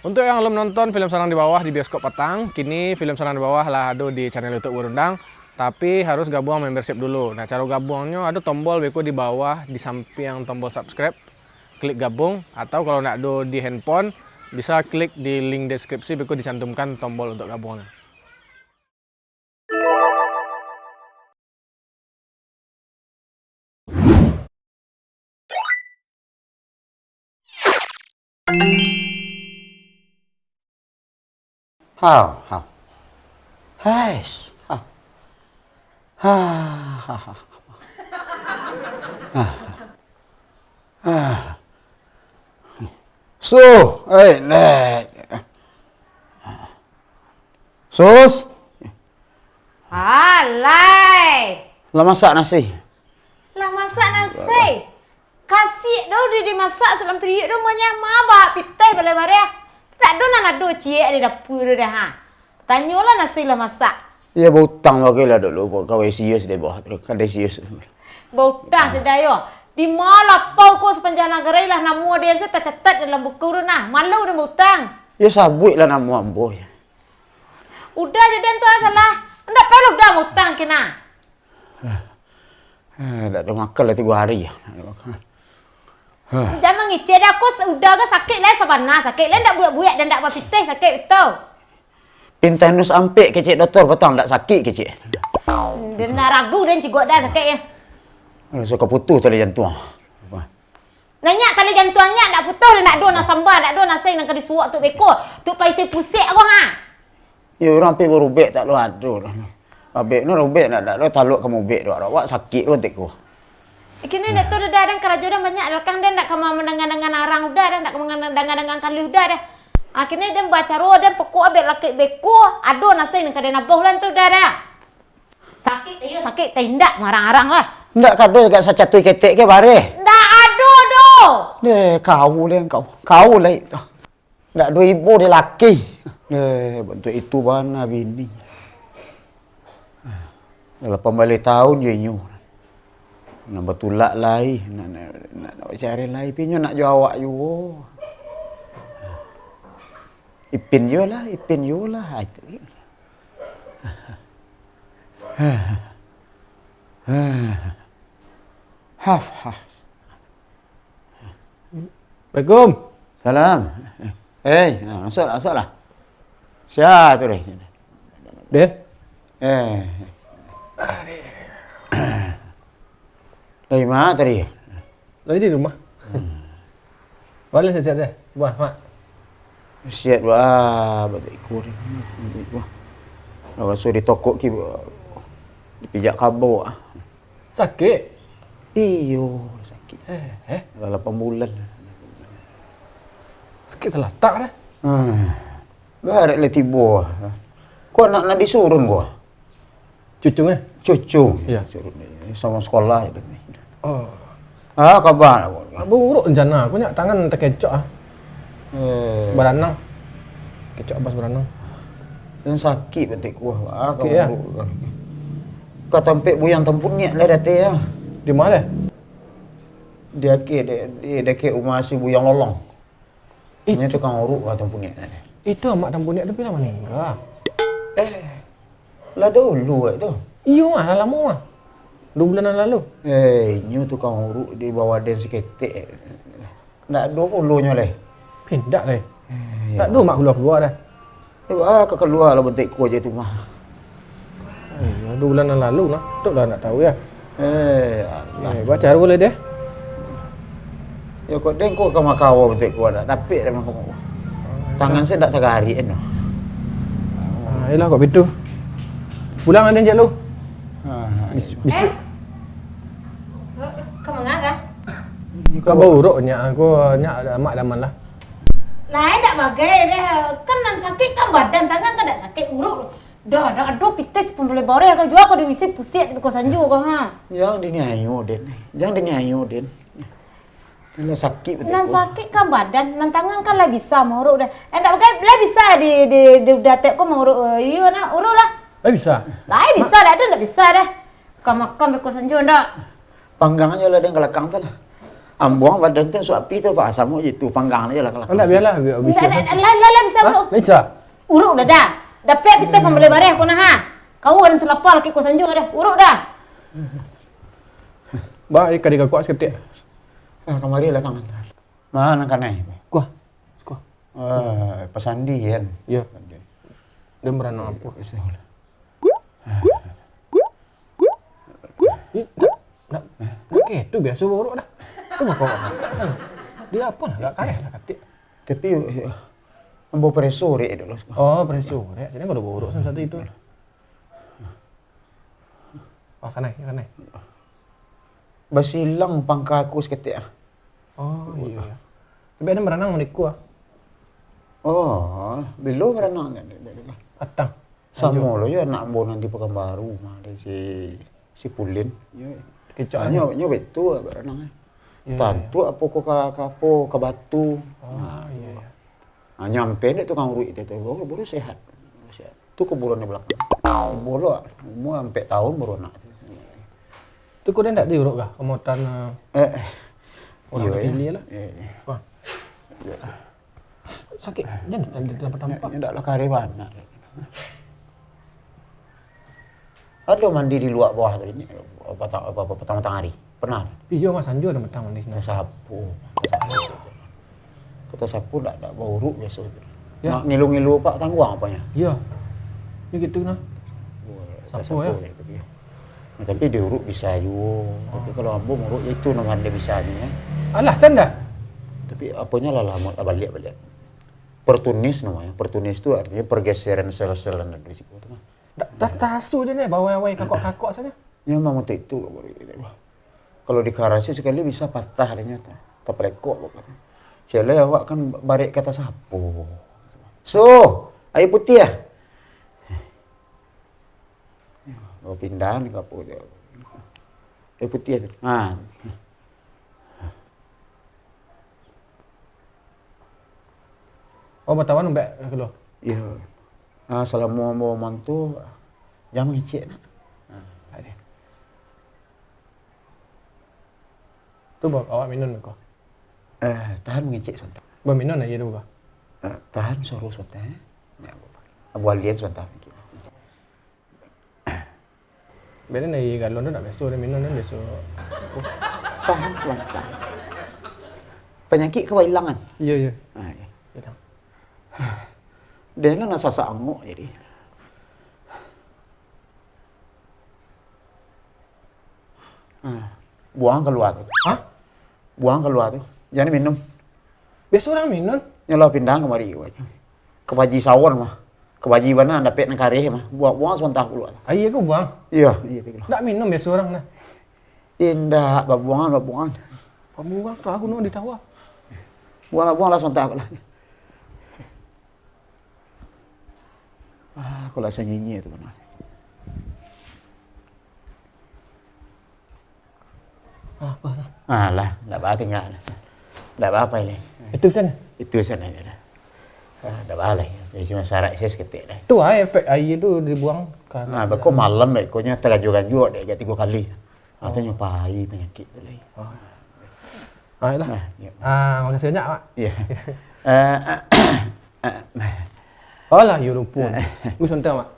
Untuk yang belum nonton film Sarang di Bawah di bioskop petang, kini film Sarang di Bawah lah ada di channel YouTube Gurundang, tapi harus gabung membership dulu. Nah, cara gabungnya ada tombol beko di bawah di samping tombol subscribe, klik gabung, atau kalau nak ada di handphone bisa klik di link deskripsi beko dicantumkan tombol untuk gabungnya. Hao, hao. Hais. Ha. Ha, ha, ha. Ha. Ha. Su, nek. Sus, Alay, lah masak nasi. lah masak nasi. Kasih dah udah dimasak sebelum periuk dah banyak mabak piteh bala-bala. Tak ada nak ada ciek di dapur dah ha. Tanyalah nasi lah masak. Ya berhutang bagi lah dulu kau serius dia bawah tu. Kan dia serius. Bautang sedayo. Di mana pau ko sepanjang negara lah nama dia saya tak catat dalam buku tu nah. Malu dah bautang. Ya sabut lah nama ambo. Udah jadi tu salah. Ndak perlu dah bautang kena. Tak ada makan lah 3 hari. Jangan ngicet aku udah ke sakit lah sabana sakit lah ndak buat-buat dan ndak berpitih sakit betul. Pintanus ampek kecik doktor petang tak sakit kecik. Dia nak ragu dan cikgu dah sakit ya. Suka putus tali jantung. Nanya tali jantungnya ndak putus dan ndak ada nak sambal, ndak ada nasi nak kadi suak tu beko. Tu paisi pusik aku ha. Ya orang pi berubek tak lu ada. Abek no robek nak dak taluk kamu bek dak awak sakit pun tekku. Kini ndak tu dah dan kerajaan banyak belakang dan ndak kamu mendengar-dengar arang udah dan ndak mendengar-dengar kali udah dah. Akhirnya dia baca roh dan pokok abek laki beko, ado nasi nak kadi nabuh lan tu dah. Sakit ayo sakit tindak marang-arang lah. Ndak kado dekat sacatui ketek ke bare. Ndak ado do. Deh kau le kau. Kau le. Ndak do ibu dia laki. Deh bentuk itu bana bini. Dalam pembalik tahun je nyu. Nak betulak lai, nak cari lai pinyo nak jawab yo. Ipin yo lah. Itu. Haf. Assalamualaikum. Salam. Masuklah. Siapa tu ni? Den? Dari mana tadi? Lagi di rumah. Boleh siap-siap. Wah, mak. Siap wah, betul ikut. Wah. Nak suruh di toko ki dipijak kabur. Sakit? Iyo, sakit. Dah 8 bulan. Sakit telah tak dah. Barat le tiba. Kau nak disuruh gua? Cucu eh? Cucu. Ya. Sama sekolah itu. Oh. Kabar. Buruk rencana aku nyak tangan terkecok ah. Beranang. Kecok abas beranang. Dan sakit betik kuah. Sakit ya? Kau tampik buyang tempun niat lah dati ya. Di mana? Dia ke rumah si buyang lolong. Ini tukang urut lah tempun niat. Itu amak tampun niat tu bila meninggal. Lah dulu itu. Iyo lah lama mah. 2 bulan lalu. Nyu tukang urut di bawah den seketek. Nak 20-nya leh. Pindah leh. Tak ada mak keluar dah. Kau keluar lah bentik ku je tu mah. 2 bulan lalu nah. Tok dah nak tahu ya. Allah. Baca boleh deh. Ya kau den kau kau bentik ku dah. Dapik dah kau. Tangan saya tak tergari kan. Yalah kau betul. Pulang ada jap lu. Bisu. Kamu ngagak? Kau buruk nyak aku nyak mak daman lah. Lain tak bagai dah. Kan nan sakit kan badan tangan kan tak sakit urut. Dah aduh pitih pun boleh bare kau jual kau diisi pusat kau sanju kau ha. Yang diniayu den. Nan sakit betul. Nan sakit kan badan, nan tangan kan lah bisa mau urut dah. Tak bagai lah bisa di datek kau mau urut. Iyo nak urut lah. Bisa. Lah bisa dah bisa dah. Kau makan kau sanju ndak. Panggang aja lah den kelakang tu lah. Ambuang badan tu suapi tu Pak, sama je tu panggang aja lah kalau. Enggak biarlah biar bisa. Lah bisa bro. Bisa. Uruk dah dah. Dapat kita pembeli bareh aku nah ha. Kau orang tu lapar laki ko sanjung dah. Uruk dah. Ba ikan di kuat seketik. Kemari lah tangan. Mana kan ni? Kuah. Kuah. Pasandi kan. Ya. Dia beranang apa? Nak itu biasa buruk dah. Tu kau. Dia apa lah? Tak kaya lah katik. Tapi ambo preso rek dulu. Oh, preso. Rek, sini kau dah buruk satu itu. Oh, kanai. Basilang pangkaku seketik. Oh, iya. Tapi ada berenang meniku ah. Oh, belum berenang kan. Atang. Sama lo ya anak ambo nanti Pekanbaru mah dari si Pulin. Kecok. Nyo betul berenang. Tantu apa ko ka batu. Oh, iya. Nyampe dek tukang urut itu baru sehat. Tu keburuan di belakang. Bolo umur sampai tahun baru nak. Tu kau dah tak diurut kah? Kemotan orang kecil lah. Wah. Sakit. Jangan dapat tampak. Ndak lah kare mana. Ada mandi di luar bawah tadi ni petang hari. Pernah? Iya Mas Anjo ada metang di sini. Sapu. Kata sapu tak bau urut biasa. Ya. Ngilu-ngilu Pak tangguang apanya? Iya. Ya gitu nah. Sapu ya. Tapi dia urut bisa juga. Tapi kalau ambo urut itu nama dia bisa ni ya. Alasan dah. Tapi apanya lah balik. Pertunis namanya. Pertunis itu artinya pergeseran sel-sel dari situ tu. Tak tasu je ni bawai-bawai kakok-kakok saja. Ya memang untuk itu. Kalau di karasi sekali bisa patah ternyata. Tak pelekok pokoknya. Sialah awak kan barik kata sapu. So, air putih ya? Oh pindah ni kapur dia. Air putih tu. Ha. Oh batawan umbek keluar. Ya. Selama mau mantu jangan ngecek nak. Ada. Tu bawa awak minum kau. Tahan mengecek sontak. Berminum aja dulu kau. Tahan suruh sontak. Ya, abu alien sontak. Beda ni galon tu tak besok dia minum dia besok. Tahan sebentar. Penyakit kau hilang kan? Iya. Ya. Hilang. Dia nak sasak anguk jadi. Buang keluar tu. Hah? Buang keluar tu. Jangan minum. Besok orang minum. Nyala pindah kemari. Kebaji sawan mah. Kebaji mana dapat nak kareh mah. Buang sebentar keluar. Air aku buang. Iya tu. Tak minum besok orang nah. Indah babuangan. Pembuang tu aku nak ditawar. Buang sebentar aku lah. Aku rasa nyanyi tu mana. Apa tu? Lah, tak apa tinggal. Tak apa ni. Itu kan. Itu sana je lah. Tak apa lah. Jadi cuma syarat saya seketik dah. Tu efek air tu dibuang kan. Bako malam bekonya terganjur-ganjur dek 3 kali. Tu nyupai penyakit tu lagi. Lah. Makasih banyak Pak. Ya. Oh lah, you lupa. Gue sontak Mak.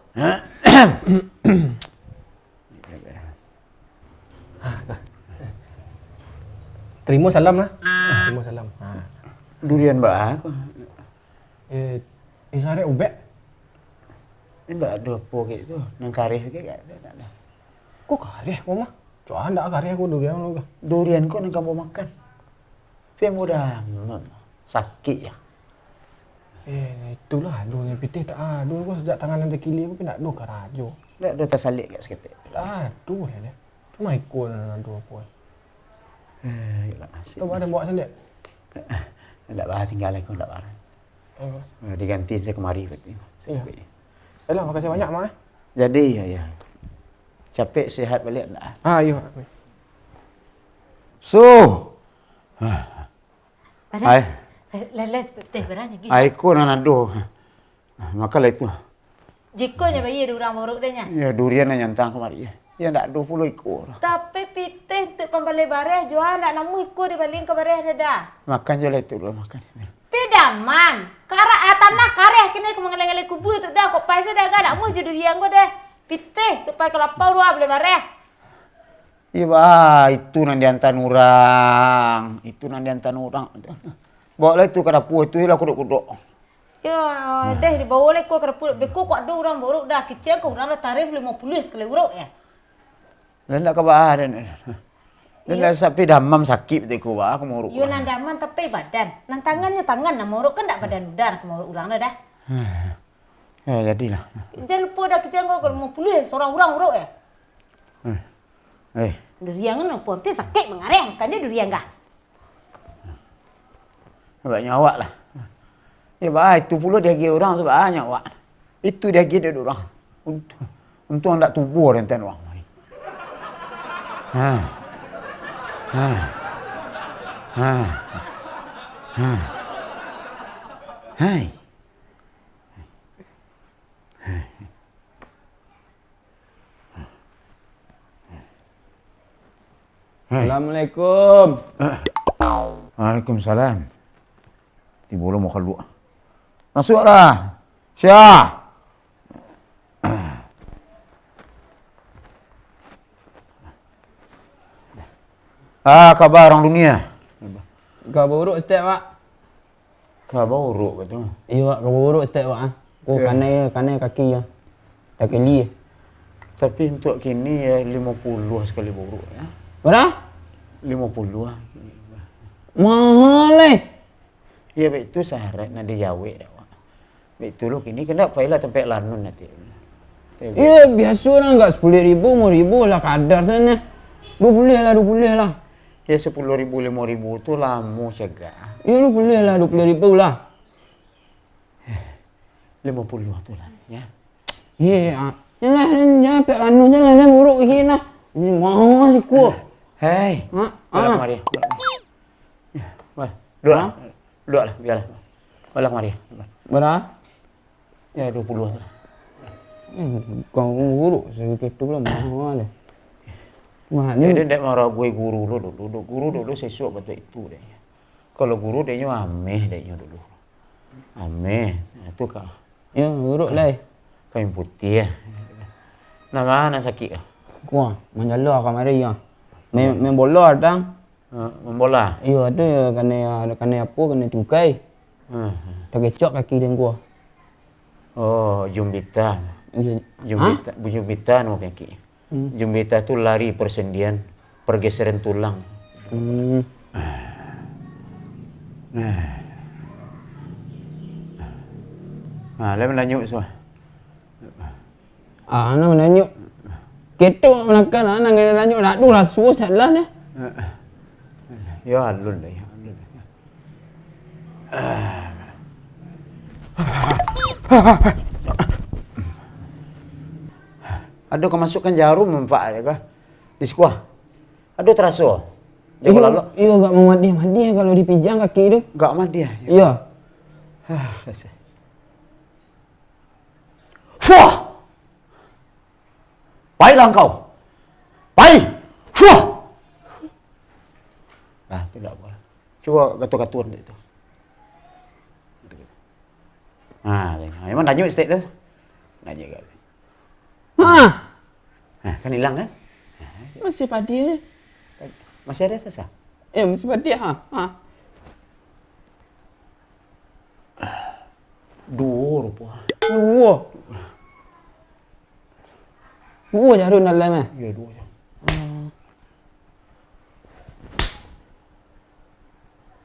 Terima salam lah. Terima salam. Durian bah aku. Isare ubek. Enggak ada apa gitu. Nang kareh ke tak ada. Kok kareh mama? Coba ndak kareh aku durian lu. Durian kok nang kamu makan. Dia mudah sakit ya. Itulah durian pitih tak aduh aku sejak tangan ada kili aku pindah aduh karajo. Ndak ada tersalik kat seketik. Aduh ya dia. Cuma ikut aduh apa. Yalah asyik. Coba ada bawa salik. Ndak bah tinggal aku ndak bah. Diganti saya kemari berarti. Iya. Yalah makasih banyak Mak. Jadi ya. Capek sihat balik ndak? Iya. So. Hai. Lelet teh beranya gitu. Aiku nanado. Makalah itu. Jikonya bayi orang buruk dia nya. Ya durian yang nyantang kemari. Ya ndak 20 ekor. Tapi pitih untuk pembalik bareh jual nak namu ikut dibaling ke bareh dah. Makan je lah itu dulu makan. Pedaman. Tanah kareh kini aku mengalih-alih kubu itu dah kok paisa dah gak nak mu jadi yang gue deh. Pitih tu pai kelapa ruah boleh bareh. Iya bah, itu nanti antan orang. Itu nanti antan orang. Bawa lah itu ke dapur itu lah kuduk-kuduk. Ya, deh dibawa oleh ku ke dapur. Beku kok ada orang borok dah kecil ku orang dah tarif 50 sekali urut ya. Dan nak kebah dan dah sampai damam sakit betul ku bah aku mau urut. Yo nan daman tapi badan. Nan tangannya tangan nak mau urut kan tak badan udara aku mau urut orang dah. Ya jadilah. Jangan lupa dah kecil ku kalau 50 seorang orang urut ya. Durian kan apa? Tapi sakit mengareng. Kan dia durian kah? Banyak awak lah. Ya bah, itu pula dia gigi orang tu banyak awak. Itu dia gigi dia orang. Untung tak tubuh dan ten orang. Hai. Assalamualaikum. Waalaikumsalam. Di bulu mau keluar. Masuklah. Syah. Kabar orang dunia. Kau buruk setiap Pak. Kabar uruk betul. Iya Pak, kau buruk setiap Pak. Kau kanai kaki ya. Tak keli. Tapi untuk kini ya 50 sekali buruk ya. Berapa? 50 lah. Mahal Ya betul syarat nak dijawab dah. Betul lo kini kena payah tempat lanun nanti. Iya biasa lah enggak 10.000, 5.000 lah kadar sana. 20 lah. Ya 10.000, 5.000 tu lama cegah. Iya 20 lah, 20.000 lah. 50 tu lah ya. Iya. Jangan pek lanu jangan buruk ke lah. Ini mahal sih ku. Hei. Balas mari. Dua lah, biarlah. Balas mari. Berapa? Ya 20 tu lah. Kau buruk sedikit tu lah mahal deh. Ya, dia tidak marah gue guru dulu. Guru dulu sesuatu betul itu deh. Kalau guru dia ameh dulu. Ameh, itu kah? Ya buruk lah. Kain putih ya. Nama anak sakit ah? Kuah, menjala kamari ya. Main bola datang. Membola. Iya ada kena apa kena cukai. Tak kecok kaki dia gua. Oh, jumbita. Iya. Jumbita nama penyakit. Jumbita tu lari persendian, pergeseran tulang. Lain menanyuk semua. Ana menanyuk. Ketok menakan ana menanyuk nak tu rasu salah ni. Ya alun dah. Ada kemasukan jarum manfaat ya kah? Di sekolah. Ada terasa. Jangan lalu. Iya enggak mau mandi kalau dipijang kaki tu. Enggak mandi ya. Iya. Fuh! Baiklah engkau. Baik. Fuh! Tidak boleh. Coba gatur-gatur itu. Memang nanya state tu. Nanya kan. Kan hilang kan? Masih padi. Masih ada sasa? Masih padi Dua rupa. Dua jarum dalam Ya dua je.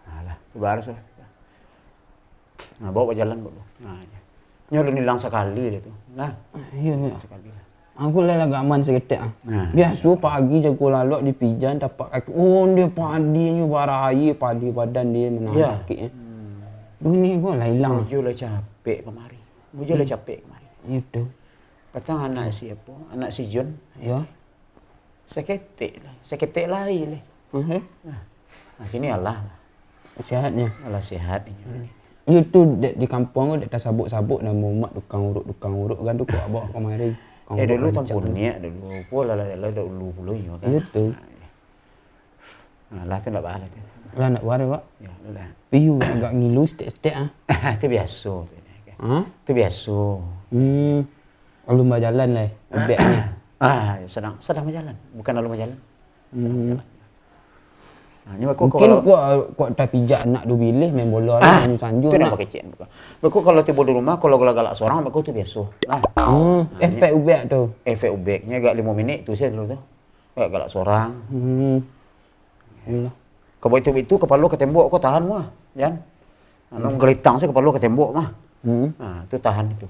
Alah, tu baru sah. Bawa berjalan dulu. Nyolong hilang sekali dia tu. Iya Sekali. Aku lah agak aman seketik Biasa pagi jago lalok di pijan dapat kaki. Oh dia padinya barahaya padi badan dia menahan sakit. Dunia gua lah hilang. Bujo lah capek kemari. Bujo lah capek kemari. Itu. Patang anak siapa? Anak si John. Ya. Seketik lah. Seketik lain lah. Kini Allah lah. Sihatnya. Allah sihat ni. Itu di kampung tu tak sabuk-sabuk nama umat tukang urut kan tu kau bawa kemari. Dulu tampun ni dulu. Pula lah dulu puluh kan. Itu. Nah, lah tu nak balas tu. Lah nak warai pak. Ya, lah. Piu agak ngilu stek-stek ah. Itu biasa tu. Ha? Itu biasa. Kalau mbak jalan lah, ubeknya. Sedang berjalan, bukan lalu berjalan. Nah, Mungkin kau tak pijak anak du bilih main bola lah, sanjung itu nak. nak pakai cek. Beku kalau tiba di rumah, kalau galak seorang, beku tu biasa. Nah, efek ubek tu. efek ubeknya agak 5 minit tu saya dulu tu. Agak galak seorang. Alah. Kalau itu kepala ke tembok kau tahan mah, Jan. Nang gelitang saya kepala ke tembok mah. Nah, tu tahan itu.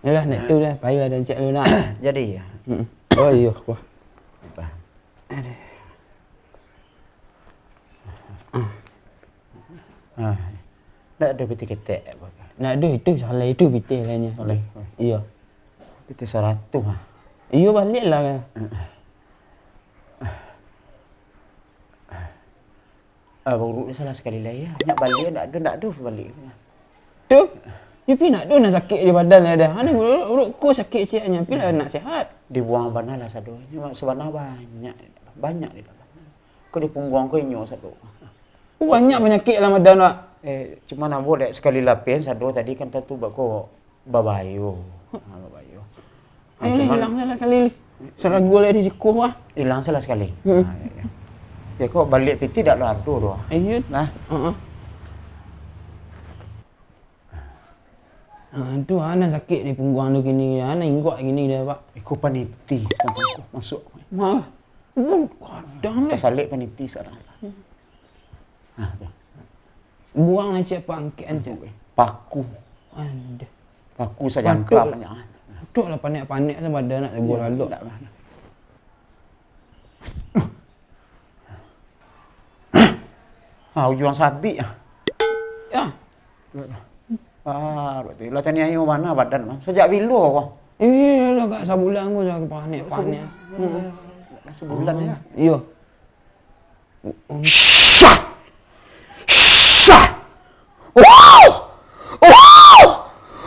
Yalah nak tu dah, payah dan cek lu nak. Jadi ya. Oh iya, wah. Nak ada piti ketek apa? Nak ada itu salah itu pitih lahnya. Boleh. Iya. Piti 100 ah. Iya balik lah kan. Baru salah sekali lah ya. Nak balik nak ada balik. Tu. Dia pi nak nak sakit di badan ada. Ana urut ko sakit ceknya, pi lah nak sihat. Dibuang mana lah satu. Cuma sebenarnya banyak di dalam. Kau di punggung kau inyo satu. Banyak penyakit lah badan pak. Cuma nak boleh sekali lapin satu tadi kan tentu bako babayu. Babayu. Hilang lah kali. Seragu lah di siku ah. Hilang salah sekali. Ya kok balik piti dak lado doh. Iya. Nah. Tu ana sakit di punggung tu gini. Ana inggok gini dah pak. Iku paniti sampai aku masuk. Malah. Kadang Tak salik paniti sekarang. buang aja pangkian je. Paku. Ada. Paku saja jangka banyak. Duk lah panik-panik sama ada nak tegur lalu. Ujung sabit ah. Ya. Berarti lah tanya ayo mana badan man. Sejak bila kau? Lah kat sebulan aku dah panik-panik. Sebulan ya. Iya. Syah! Syah! Wow! Wow!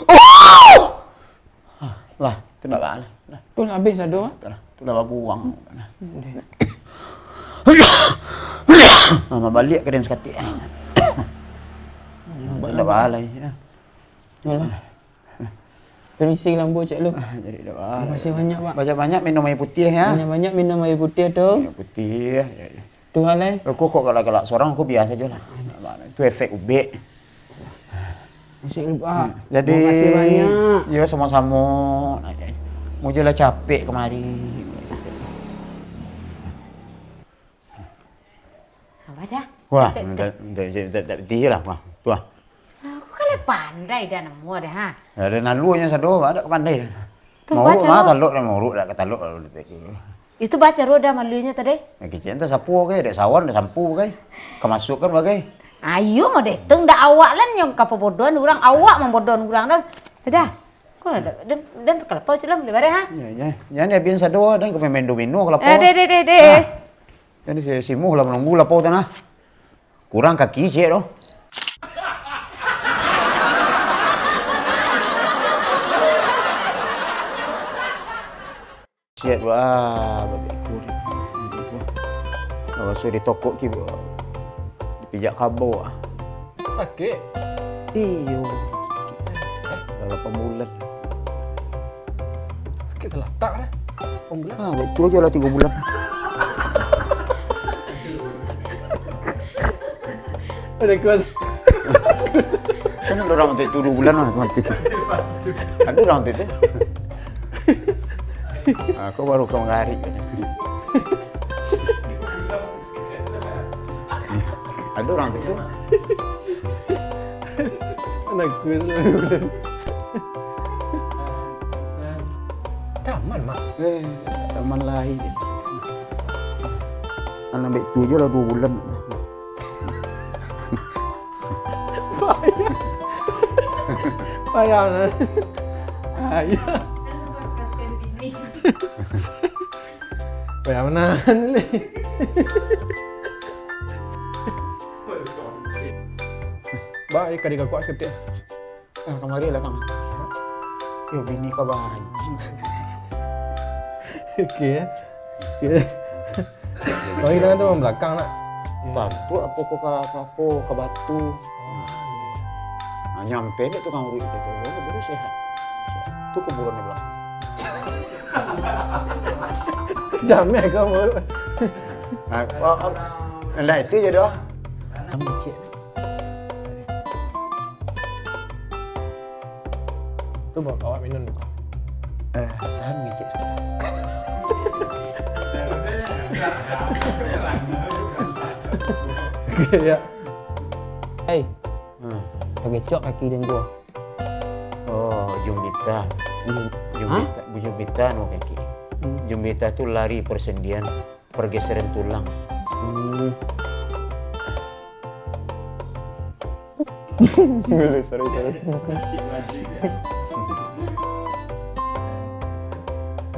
Wow! Lah, tu nak balas. Tu lah habis ada. Tu dah buang. Mama balik ke den sekati. Dah balas ya. Yalah. Permisi lampu cik lu. Jadi dah balas. Terima kasih banyak pak. Banyak-banyak minum air putih ya. Banyak-banyak minum air putih tu. Air putih. Tu halai. Aku kok galak-galak seorang aku biasa je lah. Itu efek ubek. Masih lupa. Jadi Terima kasih banyak. Ya sama-sama. Mau je lah capek kemari. Apa dah? Wah, tak berhenti lah. Wah, tu lah. Aku kan pandai dah nemu dah ha. Ada nalunya sado, ada pandai. Tu Mau baca mah lo. taluk dah mau dah ketaluk. Itu baca roda malunya tadi. Kecil entah sapu ke, dek sawan, dek sampu ke. Kemasukkan bagai. Ayo mau deteng dah awak lan yang kapobodohan orang awak membodohan orang dah. Dah. Kau ada dan kelapa celam di bare ha. Ya. Jangan dia biasa sado dan kau main domino kelapa. Deh. Jadi si simuh lah menunggu lapau tanah. Kurang kaki cek doh. Siap wah, begitu. Kalau sudah di toko ki dipijak kabo ah. Sakit. Iyo. Dalam pemulan. Sakit terletak lah. Pembulan. Betul aja lah 3 bulan. Ada kuas. Kan ada orang untuk itu 2 bulan lah mati. Ada orang untuk itu. Aku baru ke hari. Ada orang untuk itu. Ada kuas. Aman mak. Aman lain. Anak ambil tu je lah 2 bulan. Payah lah. Ayah. Payah mana ni? Baik kali kau kuat sikit. Kemari lah tangan. Ya bini kau bahaji. Oke ya. Kalau kita itu memang belakang nak. Tantu ke batu. Nah, nyampe deh tukang urut itu baru sehat. Itu kuburan di belakang. Jamnya kamu. Nah, itu jadi oh. Itu bawa kawat minum. Tahan ngecek sebentar. Ya. Hei, pakai cok kaki dan gua. Oh, Jumbita. Jumbita no kaki. Jumbita itu lari persendian, pergeseran tulang. Sorry.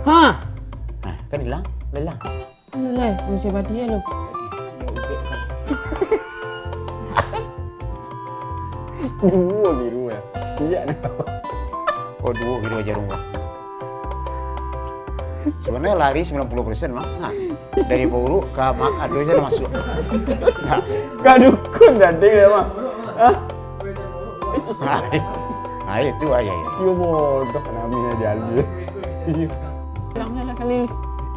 Hah? Nah, kan hilang, lelang. Alah, masih badia lu. Dua biru ya. Iya nah. Oh, dua biru aja rumah. Sebenarnya lari 90% mah. Nah, dari Buru ke Ado aja udah masuk. Nah, Gak dukun tadi ya mah. nah itu aja ya. Yo bodoh namanya jadi. Hilangnya lah kali.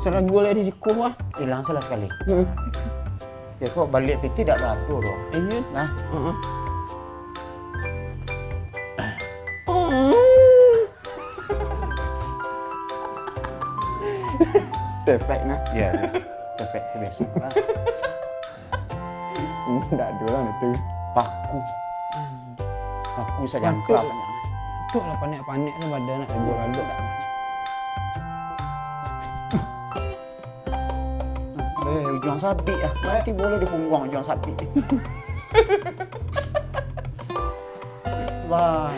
Serang gua dari siku mah. Hilang salah sekali. Ya kok balik itu tidak ada dong. Iya. Nah, Defek nah. ya. Efek biasa. Enggak doang itu. Paku saja angka banyak. Tuh lah panik-panik tu badan nak gua lalu. Ujung sapi ah. Nanti boleh di punggung ujung sapi. Wah.